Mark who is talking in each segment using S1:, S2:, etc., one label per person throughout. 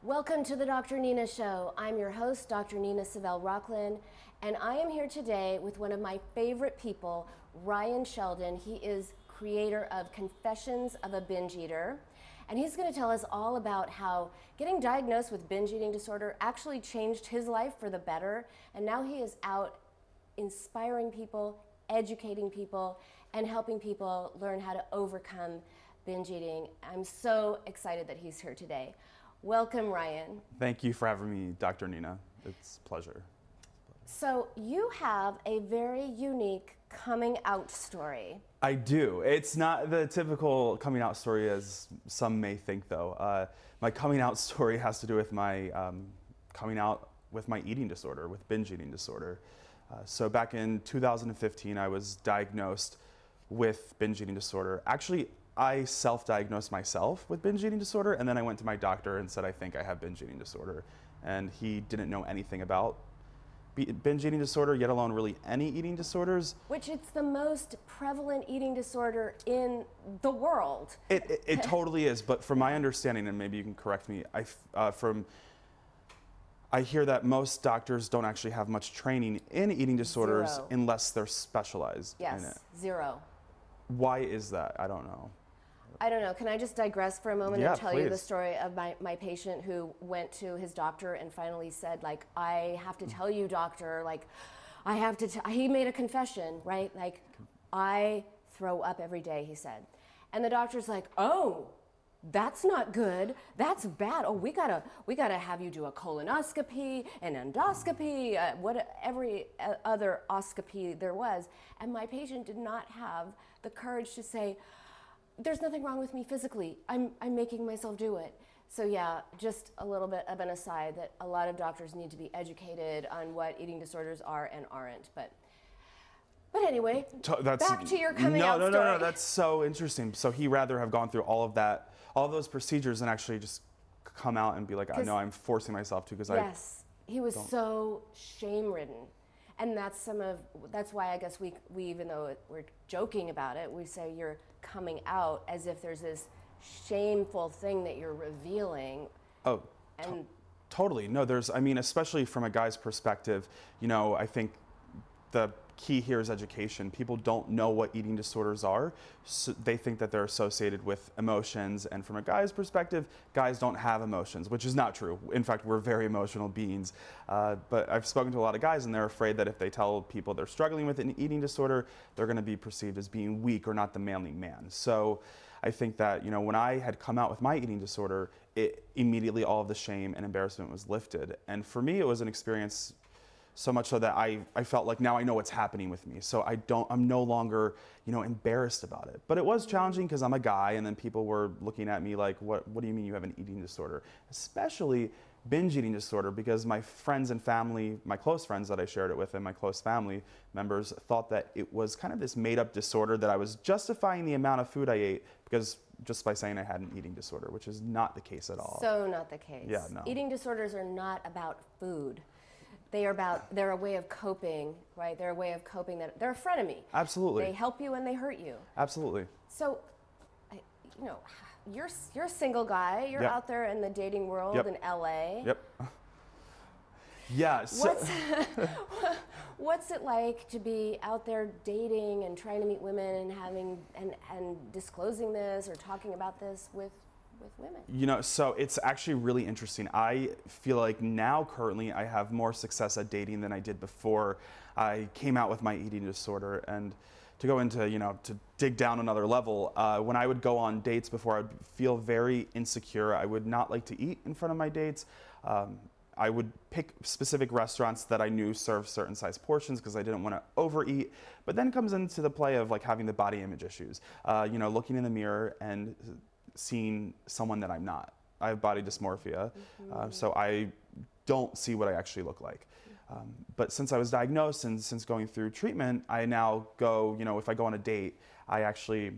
S1: Welcome to the Dr. Nina Show. I'm your host, Dr. Nina Savell Rocklin, and I am here today with one of my favorite people, Ryan Sheldon. He is creator of Confessions of a Binge Eater, and he's going to tell us all about how getting diagnosed with binge eating disorder actually changed his life for the better, and now he is out inspiring people, educating people, and helping people learn how to overcome binge eating. I'm so excited that he's here today. Welcome, Ryan.
S2: Thank you for having me, Dr. Nina. It's a pleasure.
S1: So you have a very unique coming out story.
S2: I do. It's not the typical coming out story as some may think, though. My coming out story has to do with my coming out with my eating disorder, with binge eating disorder. So back in 2015, I was diagnosed with binge eating disorder. Actually, I self-diagnosed myself with binge eating disorder, and then I went to my doctor and said, I think I have binge eating disorder. And he didn't know anything about binge eating disorder, yet alone really any eating disorders.
S1: Which it's the most prevalent eating disorder in the world.
S2: It totally is, but from my understanding, and maybe you can correct me, I hear that most doctors don't actually have much training in eating disorders
S1: Zero.
S2: unless they're specialized in it.
S1: Yes, zero.
S2: Why is that? I don't know.
S1: I don't know. Can I just digress for a moment
S2: Yeah,
S1: and tell you the
S2: please.
S1: story of my patient who went to his doctor and finally said, like, I have to tell you, doctor, like, I have to, he made a confession, right? Like, I throw up every day, he said. And the doctor's like, oh, that's not good. That's bad. Oh, we gotta have you do a colonoscopy, an endoscopy, every other oscopy there was. And my patient did not have the courage to say, there's nothing wrong with me physically. I'm making myself do it. So yeah, just a little bit of an aside that a lot of doctors need to be educated on what eating disorders are and aren't. But anyway, back to your coming out story.
S2: No, that's so interesting. So he rather have gone through all of that, all of those procedures, and actually just come out and be like, I know I'm forcing myself to because
S1: yes, he was so shame-ridden. And that's why I guess we even though we're joking about it, we say you're coming out as if there's this shameful thing that you're revealing.
S2: Oh, totally. No, I mean, especially from a guy's perspective, I think the key here is education. People don't know what eating disorders are. So they think that they're associated with emotions. And from a guy's perspective, guys don't have emotions, which is not true. In fact, we're very emotional beings. But I've spoken to a lot of guys and they're afraid that if they tell people they're struggling with an eating disorder, they're going to be perceived as being weak or not the manly man. So I think that, when I had come out with my eating disorder, immediately all of the shame and embarrassment was lifted. And for me, it was an experience so much so that I felt like now I know what's happening with me. So I'm no longer, embarrassed about it. But it was challenging because I'm a guy and then people were looking at me like, what do you mean you have an eating disorder? Especially binge eating disorder, because my friends and family, my close friends that I shared it with and my close family members thought that it was kind of this made up disorder, that I was justifying the amount of food I ate because just by saying I had an eating disorder, which is not the case at all.
S1: So not the case.
S2: Yeah, no.
S1: Eating disorders are not about food. They're a way of coping, right? They're a way of coping that they're a frenemy.
S2: Absolutely.
S1: They help you and they hurt you.
S2: Absolutely.
S1: So, you're a single guy. You're
S2: Yep.
S1: out there in the dating world
S2: Yep.
S1: in LA.
S2: Yep. Yeah. So,
S1: What's it like to be out there dating and trying to meet women and having and disclosing this or talking about this with women?
S2: So it's actually really interesting. I feel like now currently I have more success at dating than I did before I came out with my eating disorder. And to go into, to dig down another level, when I would go on dates before, I'd feel very insecure. I would not like to eat in front of my dates. I would pick specific restaurants that I knew served certain size portions because I didn't want to overeat. But then comes into the play of like having the body image issues, looking in the mirror and seeing someone that I'm not. I have body dysmorphia, so I don't see what I actually look like. But since I was diagnosed and since going through treatment, I now go, if I go on a date, I actually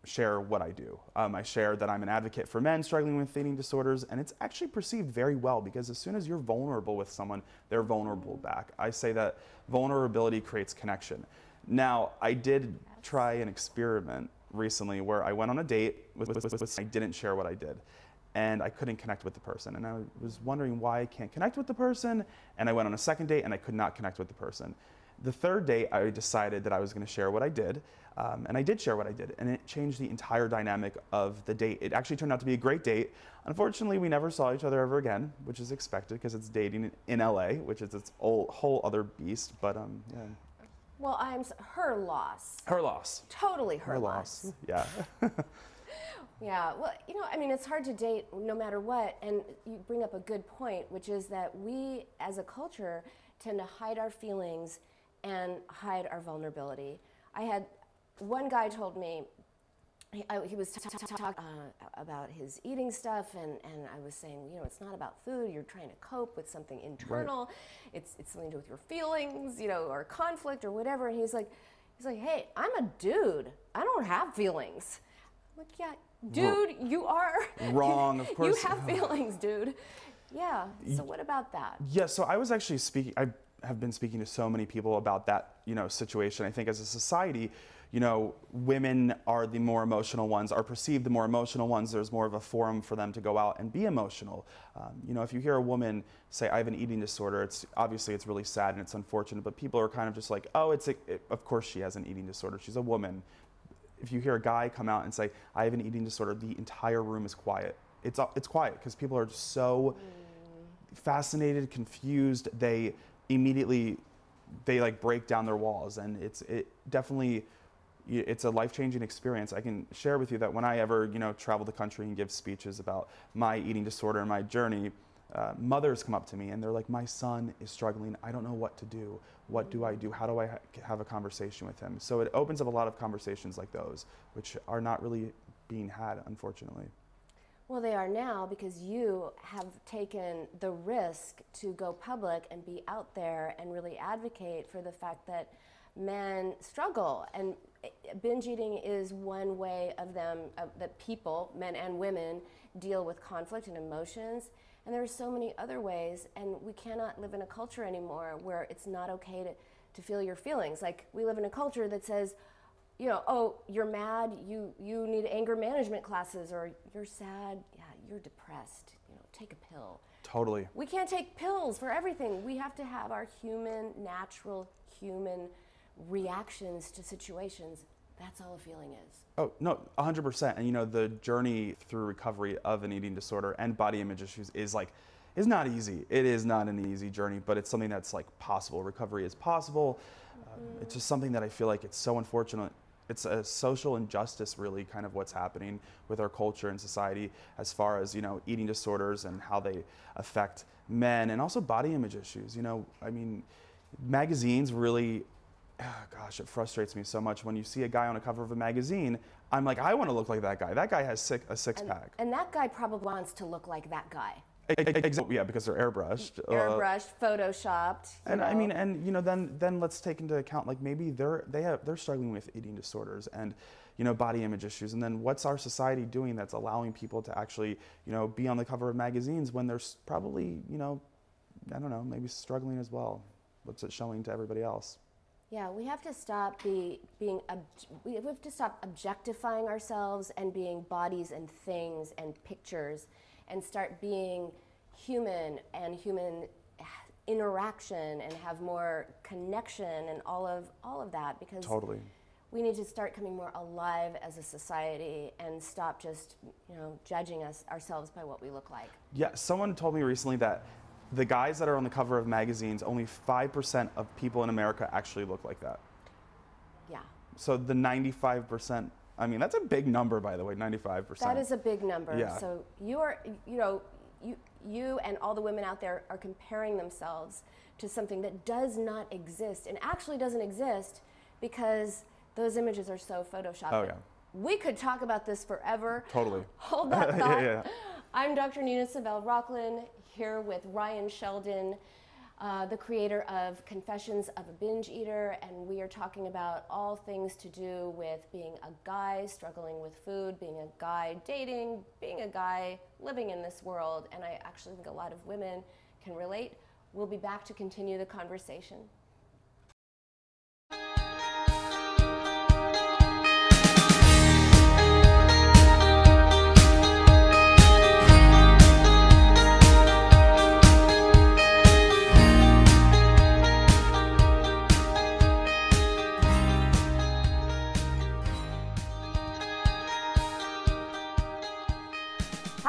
S2: share what I do. I share that I'm an advocate for men struggling with eating disorders, and it's actually perceived very well because as soon as you're vulnerable with someone, they're vulnerable back. I say that vulnerability creates connection. Now, I did try an experiment recently where I went on a date with I didn't share what I did. and I couldn't connect with the person. And I was wondering why I can't connect with the person. And I went on a second date and I could not connect with the person. The third date, I decided that I was going to share what I did. And I did share what I did. And it changed the entire dynamic of the date. It actually turned out to be a great date. Unfortunately, we never saw each other ever again, which is expected because it's dating in LA, which is its whole other beast. But yeah.
S1: Well, her loss.
S2: Her loss.
S1: Totally her loss.
S2: Yeah.
S1: Yeah, well, I mean, it's hard to date no matter what, and you bring up a good point, which is that we, as a culture, tend to hide our feelings and hide our vulnerability. I had one guy told me, he was talking about his eating stuff, and I was saying, it's not about food, you're trying to cope with something internal, right. It's something to do with your feelings, or conflict or whatever, and he's like, hey, I'm a dude, I don't have feelings. I'm like, yeah, dude, you are.
S2: Wrong, of course.
S1: You have feelings, dude. Yeah, so what about that?
S2: Yeah, so I was actually I have been speaking to so many people about that, situation. I think as a society, women are the more emotional ones, are perceived the more emotional ones. There's more of a forum for them to go out and be emotional. If you hear a woman say, I have an eating disorder, it's really sad and it's unfortunate, but people are kind of just like, oh, of course she has an eating disorder. She's a woman. If you hear a guy come out and say, I have an eating disorder, the entire room is quiet. It's quiet because people are just so fascinated, confused. They immediately, break down their walls, and it's a life-changing experience. I can share with you that when I ever, travel the country and give speeches about my eating disorder and my journey, mothers come up to me and they're like, my son is struggling. I don't know what to do. What do I do? How do I have a conversation with him? So it opens up a lot of conversations like those, which are not really being had, unfortunately.
S1: Well, they are now because you have taken the risk to go public and be out there and really advocate for the fact that men struggle. And binge eating is one way that people, men and women, deal with conflict and emotions. And there are so many other ways, and we cannot live in a culture anymore where it's not okay to feel your feelings. Like, we live in a culture that says, oh, you're mad, you need anger management classes, or you're sad, yeah, you're depressed, take a pill.
S2: Totally.
S1: We can't take pills for everything. We have to have our natural human reactions to situations. That's all a feeling is.
S2: Oh, no, 100%. And the journey through recovery of an eating disorder and body image issues is not easy. It is not an easy journey, but it's something that's possible. Recovery is possible. It's just something that I feel like it's so unfortunate. It's a social injustice, really, kind of what's happening with our culture and society as far as, eating disorders and how they affect men, and also body image issues. I mean, magazines really, gosh, it frustrates me so much when you see a guy on a cover of a magazine. I'm like, I want to look like that guy. That guy has a six-pack.
S1: And that guy probably wants to look like that guy.
S2: Exactly. Yeah, because they're airbrushed.
S1: Airbrushed, photoshopped.
S2: And I mean, and then let's take into account maybe they're struggling with eating disorders and body image issues. And then what's our society doing that's allowing people to actually be on the cover of magazines when they're probably I don't know, maybe struggling as well. What's it showing to everybody else?
S1: Yeah, we have to stop we have to stop objectifying ourselves and being bodies and things and pictures, and start being human and human interaction and have more connection and all of that, because
S2: totally.
S1: We need to start coming more alive as a society and stop just judging ourselves by what we look like.
S2: Yeah, someone told me recently that the guys that are on the cover of magazines, only 5% of people in America actually look like that.
S1: Yeah.
S2: So the 95%, I mean, that's a big number, by the way, 95%.
S1: That is a big number.
S2: Yeah.
S1: So you are, you and all the women out there are comparing themselves to something that does not exist, and actually doesn't exist because those images are so photoshopped.
S2: Oh, yeah.
S1: We could talk about this forever.
S2: Totally.
S1: Hold that thought.
S2: Yeah.
S1: I'm Dr. Nina Savell Rocklin, here with Ryan Sheldon, the creator of Confessions of a Binge Eater, and we are talking about all things to do with being a guy struggling with food, being a guy dating, being a guy living in this world, and I actually think a lot of women can relate. We'll be back to continue the conversation.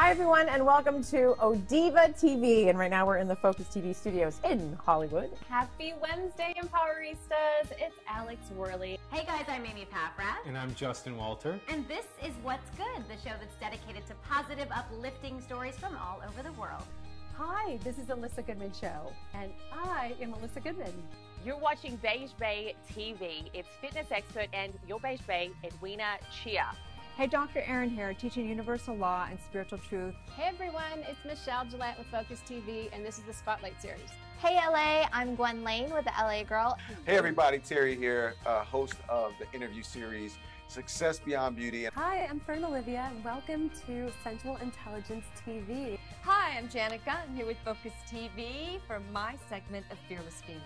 S3: Hi, everyone, and welcome to Odiva TV. And right now we're in the Focus TV studios in Hollywood.
S4: Happy Wednesday, Empoweristas. It's Alex Worley.
S5: Hey guys, I'm Amy Paffrath.
S6: And I'm Justin Walter.
S5: And this is What's Good, the show that's dedicated to positive, uplifting stories from all over the world.
S7: Hi, this is Alyssa Goodman Show, and I am Alyssa Goodman.
S4: You're watching Beige Bay TV. It's fitness expert and your Beige Bay, Edwina Chia.
S7: Hey, Dr. Erin here, teaching universal law and spiritual truth.
S8: Hey everyone, it's Michelle Gillette with Focus TV, and this is the Spotlight Series.
S9: Hey LA, I'm Gwen Lane with the LA Girl.
S10: Hey everybody, Terry here, host of the interview series Success Beyond Beauty.
S11: Hi, I'm Fern Olivia, and welcome to Central Intelligence TV.
S12: Hi, I'm Janet Gunn here with Focus TV for my segment of Fearless Females.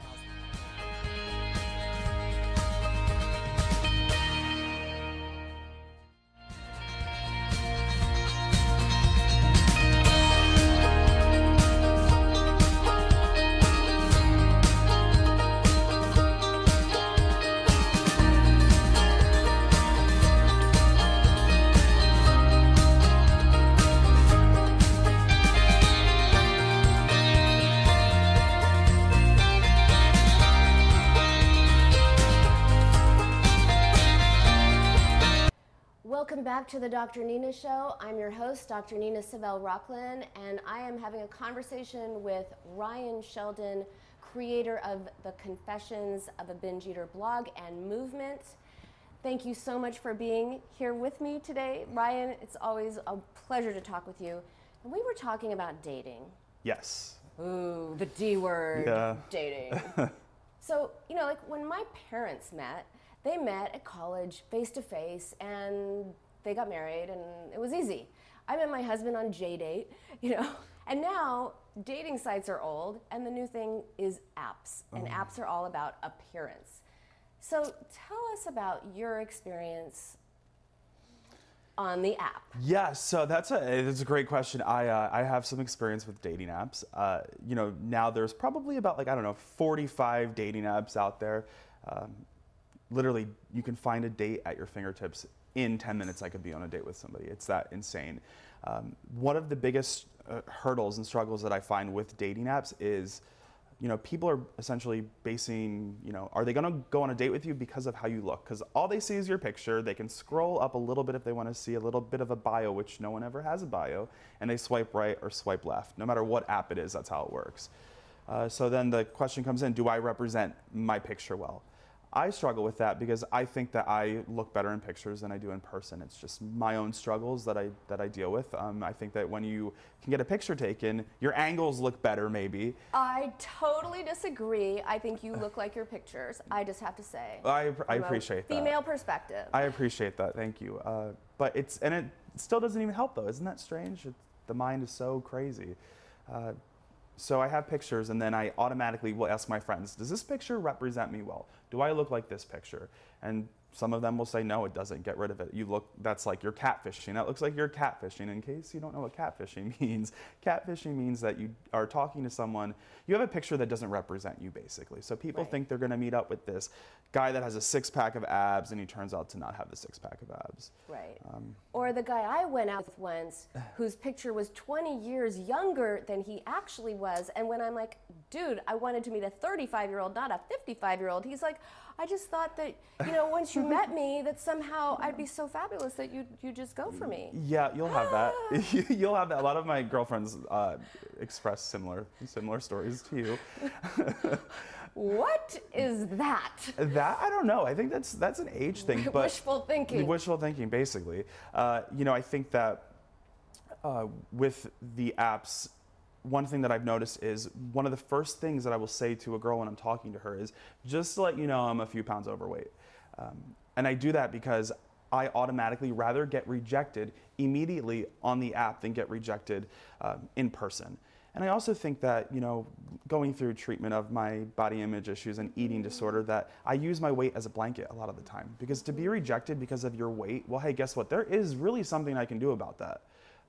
S1: Welcome back to the Dr. Nina Show. I'm your host, Dr. Nina Savell Rockland, and I am having a conversation with Ryan Sheldon, creator of the Confessions of a Binge Eater blog and movement. Thank you so much for being here with me today. Ryan, it's always a pleasure to talk with you. And we were talking about dating.
S2: Yes.
S1: Ooh, the D word,
S2: Yeah.
S1: dating. So, you know, like when my parents met, they met at college face to face and they got married and it was easy. I met my husband on JDate, you know, and now dating sites are old and the new thing is apps, and apps are all about appearance. So tell us about your experience on the app.
S2: Yeah, so that's a great question. I have some experience with dating apps. You know, now there's probably about 45 dating apps out there. Literally, you can find a date at your fingertips. In 10 minutes, I could be on a date with somebody. It's that insane. One of the biggest hurdles and struggles that I find with dating apps is, you know, people are essentially basing, you know, are they going to go on a date with you because of how you look? Because all they see is your picture. They can scroll up a little bit if they want to see a little bit of a bio, which no one ever has a bio, and they swipe right or swipe left. No matter what app it is, that's how it works. So then the question comes in, do I represent my picture well? I struggle with that because I think that I look better in pictures than I do in person. It's just my own struggles that I deal with. I think that when you can get a picture taken, your angles look better maybe.
S1: I totally disagree. I think you look like your pictures. I just have to say.
S2: I appreciate that.
S1: Female perspective.
S2: I appreciate that. Thank you. But it still doesn't even help though. Isn't that strange? The mind is so crazy. So I have pictures, and then I automatically will ask my friends, does this picture represent me well? Do I look like this picture? And some of them will say, no, it doesn't. Get rid of it. That's like you're catfishing. That looks like you're catfishing. In case you don't know what catfishing means, catfishing means that you are talking to someone, you have a picture that doesn't represent you, basically. So people think they're going to meet up with this guy that has a six-pack of abs, and he turns out to not have the six-pack of abs.
S1: Right. Or the guy I went out with once, whose picture was 20 years younger than he actually was, and when I'm like, dude, I wanted to meet a 35-year-old, not a 55-year-old, he's like, I just thought that, you know, once you met me, that somehow I'd be so fabulous that you just go for me.
S2: Yeah, you'll have that. You'll have that. A lot of my girlfriends express similar stories to you.
S1: What is that?
S2: That, I don't know. I think that's an age thing. But
S1: wishful thinking.
S2: Wishful thinking, basically. You know, I think that with the apps, one thing that I've noticed is one of the first things that I will say to a girl when I'm talking to her is, just to let you know I'm a few pounds overweight. And I do that because I automatically rather get rejected immediately on the app than get rejected in person. And I also think that, you know, going through treatment of my body image issues and eating disorder, that I use my weight as a blanket a lot of the time. Because to be rejected because of your weight, well, hey, guess what? There is really something I can do about that.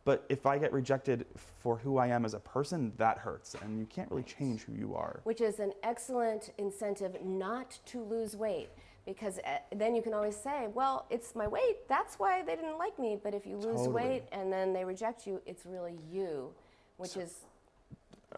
S2: But if I get rejected for who I am as a person, that hurts, and you can't really change who you are.
S1: Which is an excellent incentive not to lose weight, because then you can always say, well, it's my weight, that's why they didn't like me. But if you lose weight and then they reject you, it's really you, which is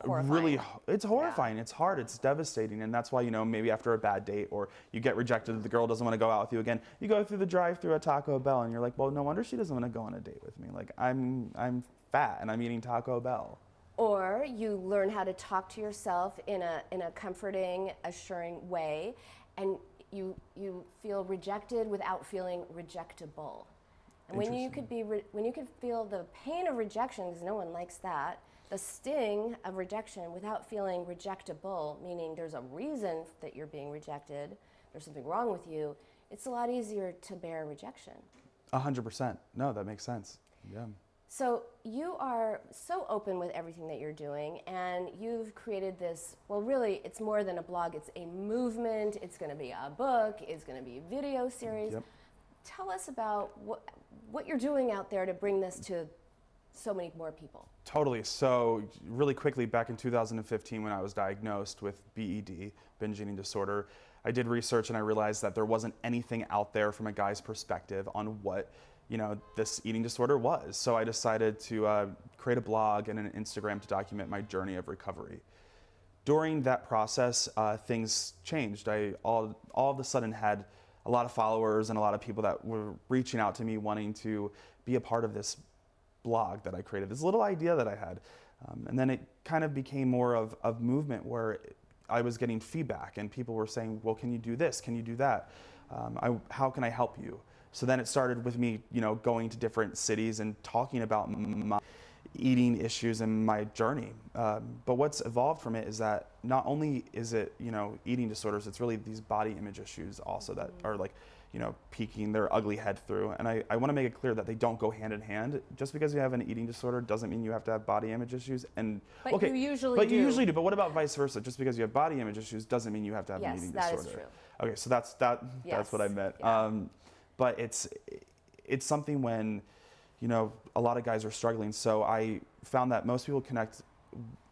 S1: horrifying.
S2: Really, it's horrifying. It's hard. It's devastating, and that's why, you know, maybe after a bad date or you get rejected, the girl doesn't want to go out with you again. You go through the drive-through at Taco Bell, and you're like, well, no wonder she doesn't want to go on a date with me. Like, I'm fat and I'm eating Taco Bell.
S1: Or you learn how to talk to yourself in a comforting, assuring way, and you feel rejected without feeling rejectable. And when you could feel the pain of rejection, because no one likes that, the sting of rejection without feeling rejectable, meaning there's a reason that you're being rejected, there's something wrong with you, it's a lot easier to bear rejection.
S2: 100%. No, that makes sense. Yeah.
S1: So you are so open with everything that you're doing, and you've created this, well, really, it's more than a blog, it's a movement, it's going to be a book, it's going to be a video series.
S2: Yep.
S1: Tell us about what you're doing out there to bring this to so many more people.
S2: Totally. So really quickly, back in 2015 when I was diagnosed with BED, binge eating disorder, I did research and I realized that there wasn't anything out there from a guy's perspective on what, you know, this eating disorder was. So I decided to create a blog and an Instagram to document my journey of recovery. During that process, things changed. I all of a sudden had a lot of followers and a lot of people that were reaching out to me wanting to be a part of this blog that I created, this little idea that I had. And then it kind of became more of movement where I was getting feedback and people were saying, well, can you do this? Can you do that? How can I help you? So then it started with me, you know, going to different cities and talking about my eating issues and my journey. But what's evolved from it is that not only is it, you know, eating disorders, it's really these body image issues also that are like, you know, peeking their ugly head through. And I want to make it clear that they don't go hand in hand. Just because you have an eating disorder doesn't mean you have to have body image issues. And
S1: but you usually do.
S2: You usually do. But what about vice versa? Just because you have body image issues doesn't mean you have to have an eating disorder.
S1: Yes, that is true.
S2: Okay, so that's what I meant.
S1: Yeah.
S2: But it's something when, you know, a lot of guys are struggling. So I found that most people connect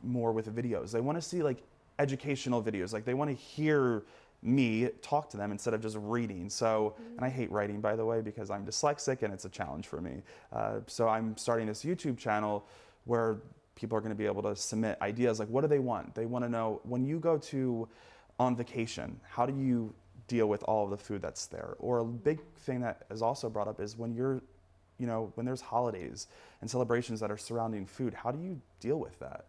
S2: more with videos. They want to see like educational videos. Like they want to hear me talk to them instead of just reading. So, and I hate writing, by the way, because I'm dyslexic and it's a challenge for me. So I'm starting this YouTube channel where people are going to be able to submit ideas. Like, what do they want? They want to know, when you go on vacation, how do you deal with all of the food that's there? Or a big thing that is also brought up is when you're, you know, when there's holidays and celebrations that are surrounding food, how do you deal with that?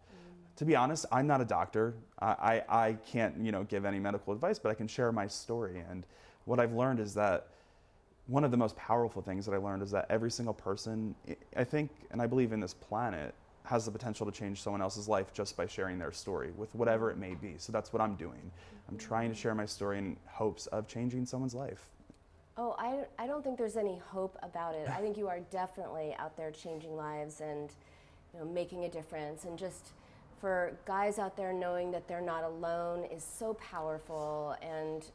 S2: To be honest, I'm not a doctor. I can't, you know, give any medical advice, but I can share my story. And what I've learned is that one of the most powerful things that I learned is that every single person, I think, and I believe in this planet, has the potential to change someone else's life just by sharing their story with whatever it may be. So that's what I'm doing. I'm trying to share my story in hopes of changing someone's life.
S1: Oh, I don't think there's any hope about it. I think you are definitely out there changing lives and, you know, making a difference. And just for guys out there knowing that they're not alone is so powerful and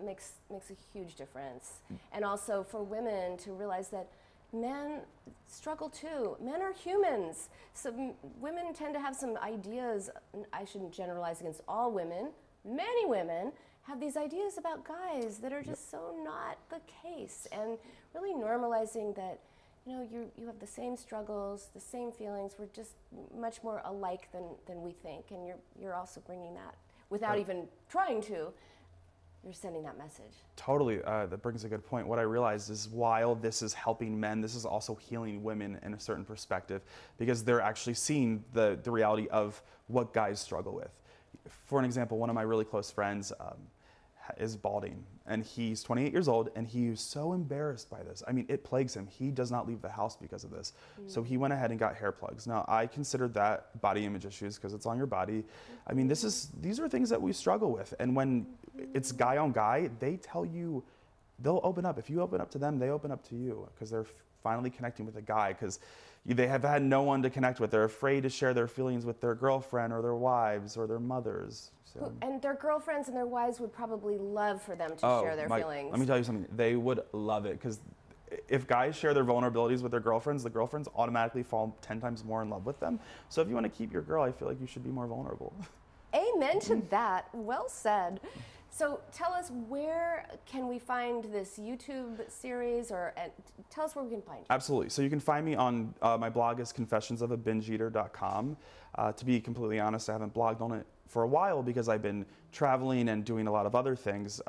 S1: makes a huge difference. And also for women to realize that men struggle too. Men are humans. So women tend to have some ideas. I shouldn't generalize against all women. Many women have these ideas about guys that are just so not the case. And really normalizing that, you know, you have the same struggles, the same feelings. We're just much more alike than we think. And you're also bringing that without even trying to. You're sending that message.
S2: Totally. That brings a good point. What I realized is while this is helping men, this is also healing women in a certain perspective because they're actually seeing the reality of what guys struggle with. For an example, one of my really close friends is balding, and he's 28 years old, and he's so embarrassed by this. I mean, it plagues him. He does not leave the house because of this. So he went ahead and got hair plugs. Now, I considered that body image issues because it's on your body. I mean, these are things that we struggle with, and when it's guy on guy, they tell you, they'll open up. If you open up to them, they open up to you because they're finally connecting with a guy because they have had no one to connect with. They're afraid to share their feelings with their girlfriend or their wives or their mothers. So.
S1: And their girlfriends and their wives would probably love for them to share their feelings.
S2: Let me tell you something. They would love it because if guys share their vulnerabilities with their girlfriends, the girlfriends automatically fall 10 times more in love with them. So if you want to keep your girl, I feel like you should be more vulnerable.
S1: Amen to that. Well said. So tell us, where can we find this YouTube series, or tell us where we can find you.
S2: Absolutely. So you can find me on, my blog is confessionsofaBingeeater.com. To be completely honest, I haven't blogged on it for a while because I've been traveling and doing a lot of other things.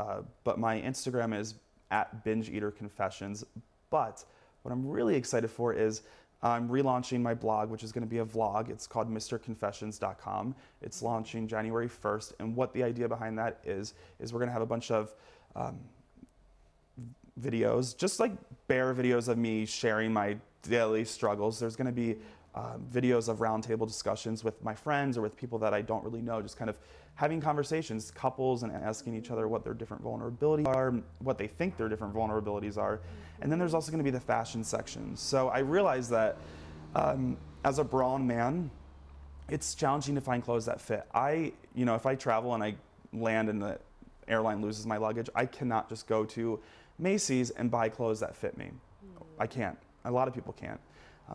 S2: But my Instagram is @BingeEaterConfessions. But what I'm really excited for is I'm relaunching my blog, which is going to be a vlog. It's called MrConfessions.com. It's launching January 1st. And what the idea behind that is we're going to have a bunch of videos, just like bare videos of me sharing my daily struggles. There's going to be videos of roundtable discussions with my friends or with people that I don't really know, just kind of having conversations, couples, and asking each other what their different vulnerabilities are, what they think their different vulnerabilities are. And then there's also going to be the fashion section. So I realized that as a brawn man, it's challenging to find clothes that fit. If I travel and I land and the airline loses my luggage, I cannot just go to Macy's and buy clothes that fit me. I can't. A lot of people can't.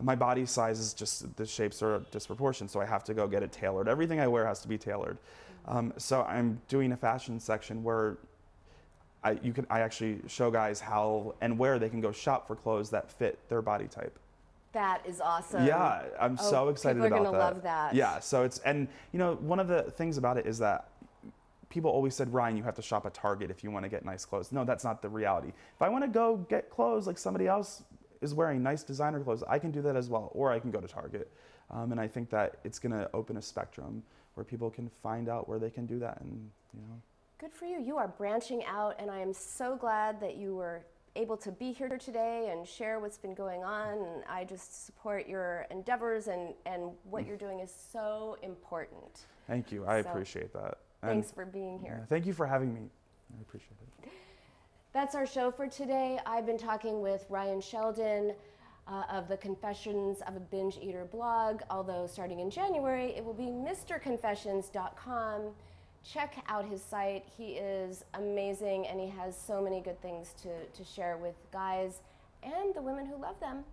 S2: My body size is just, the shapes are disproportionate, so I have to go get it tailored. Everything I wear has to be tailored. So I'm doing a fashion section where I actually show guys how and where they can go shop for clothes that fit their body type.
S1: That is awesome.
S2: Yeah, I'm so excited about that.
S1: People are gonna love that.
S2: Yeah, so it's, and one of the things about it is that people always said, Ryan, you have to shop at Target if you want to get nice clothes. No, that's not the reality. If I want to go get clothes like somebody else is wearing, nice designer clothes, I can do that as well, or I can go to Target. And I think that it's going to open a spectrum where people can find out where they can do that. And
S1: Good for you. You are branching out, and I am so glad that you were able to be here today and share what's been going on. And I just support your endeavors, and what you're doing is so important.
S2: Thank you. I appreciate that.
S1: Thanks for being here.
S2: Thank you for having me. I appreciate it.
S1: That's our show for today. I've been talking with Ryan Sheldon of the Confessions of a Binge Eater blog, although starting in January, it will be MrConfessions.com. Check out his site. He is amazing, and he has so many good things to share with guys and the women who love them.